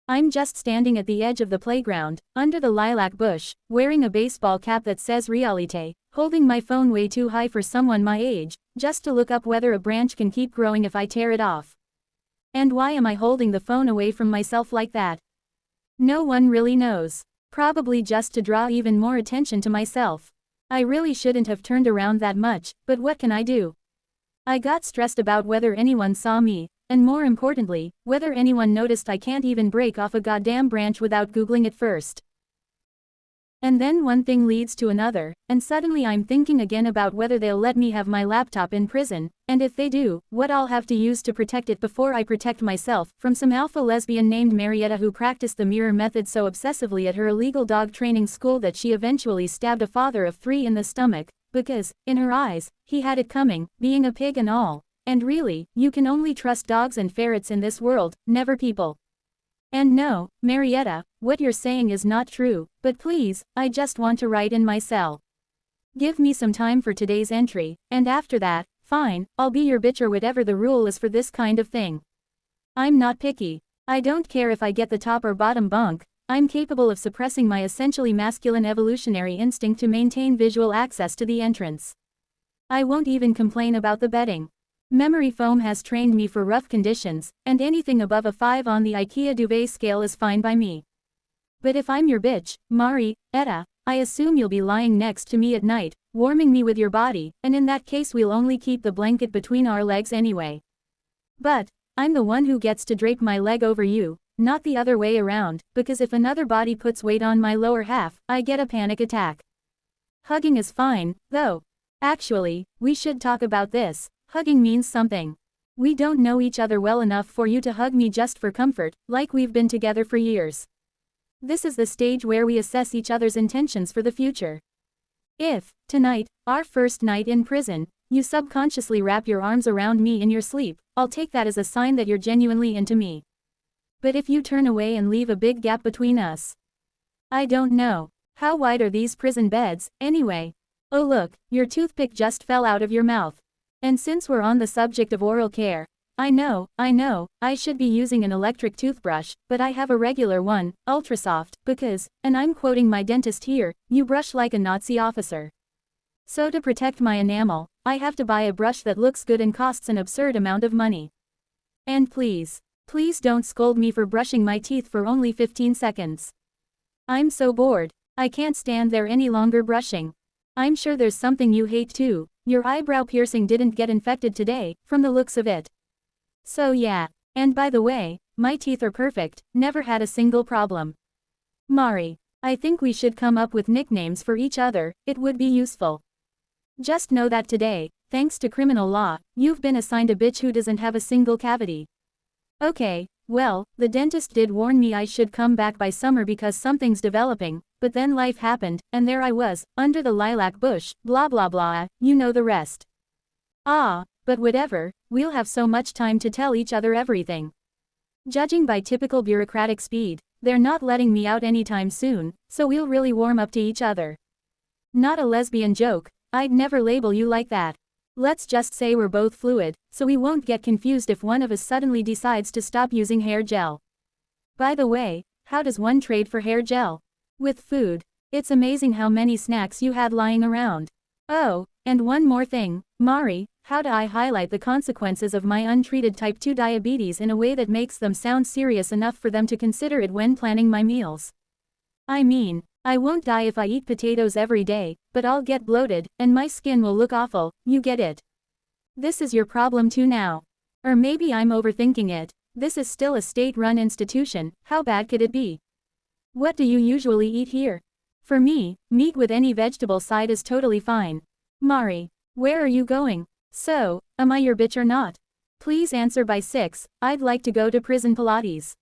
I'm just standing at the edge of the playground, under the lilac bush, wearing a baseball cap that says Realite, holding my phone way too high for someone my age, just to look up whether a branch can keep growing if I tear it off. And why am I holding the phone away from myself like that? No one really knows. Probably just to draw even more attention to myself. I really shouldn't have turned around that much, but what can I do? I got stressed about whether anyone saw me, and more importantly, whether anyone noticed I can't even break off a goddamn branch without Googling it first. And then one thing leads to another, and suddenly I'm thinking again about whether they'll let me have my laptop in prison, and if they do, what I'll have to use to protect it before I protect myself from some alpha lesbian named Marietta who practiced the mirror method so obsessively at her illegal dog training school that she eventually stabbed a father of 3 in the stomach, because, in her eyes, he had it coming, being a pig and all. And really, you can only trust dogs and ferrets in this world, never people. And no, Marietta, what you're saying is not true, but please, I just want to write in my cell. Give me some time for today's entry, and after that, fine, I'll be your bitch or whatever the rule is for this kind of thing. I'm not picky. I don't care if I get the top or bottom bunk. I'm capable of suppressing my essentially masculine evolutionary instinct to maintain visual access to the entrance. I won't even complain about the bedding. Memory foam has trained me for rough conditions, and anything above a 5 on the IKEA duvet scale is fine by me. But if I'm your bitch, Marietta, I assume you'll be lying next to me at night, warming me with your body, and in that case we'll only keep the blanket between our legs anyway. But, I'm the one who gets to drape my leg over you, not the other way around, because if another body puts weight on my lower half, I get a panic attack. Hugging is fine, though. Actually, we should talk about this. Hugging means something. We don't know each other well enough for you to hug me just for comfort, like we've been together for years. This is the stage where we assess each other's intentions for the future. If, tonight, our first night in prison, you subconsciously wrap your arms around me in your sleep, I'll take that as a sign that you're genuinely into me. But if you turn away and leave a big gap between us, I don't know. How wide are these prison beds, anyway? Oh look, your toothpick just fell out of your mouth. And since we're on the subject of oral care, I know, I should be using an electric toothbrush, but I have a regular one, ultra soft, because, and I'm quoting my dentist here, you brush like a Nazi officer. So to protect my enamel, I have to buy a brush that looks good and costs an absurd amount of money. And please don't scold me for brushing my teeth for only 15 seconds. I'm so bored, I can't stand there any longer brushing. I'm sure there's something you hate too. Your eyebrow piercing didn't get infected today, from the looks of it. So yeah, and by the way, my teeth are perfect, never had a single problem. Mari, I think we should come up with nicknames for each other, it would be useful. Just know that today, thanks to criminal law, you've been assigned a bitch who doesn't have a single cavity. Okay, well, the dentist did warn me I should come back by summer because something's developing, but then life happened, and there I was, under the lilac bush, blah blah blah, you know the rest. Ah, but whatever, we'll have so much time to tell each other everything. Judging by typical bureaucratic speed, they're not letting me out anytime soon, so we'll really warm up to each other. Not a lesbian joke, I'd never label you like that. Let's just say we're both fluid, so we won't get confused if one of us suddenly decides to stop using hair gel. By the way, how does one trade for hair gel? With food. It's amazing how many snacks you had lying around. Oh, and one more thing, Mari, how do I highlight the consequences of my untreated type 2 diabetes in a way that makes them sound serious enough for them to consider it when planning my meals? I mean, I won't die if I eat potatoes every day, but I'll get bloated, and my skin will look awful, you get it. This is your problem too now. Or maybe I'm overthinking it. This is still a state-run institution, how bad could it be? What do you usually eat here? For me, meat with any vegetable side is totally fine. Mari, where are you going? So, am I your bitch or not? Please answer by 6, I'd like to go to prison Pilates.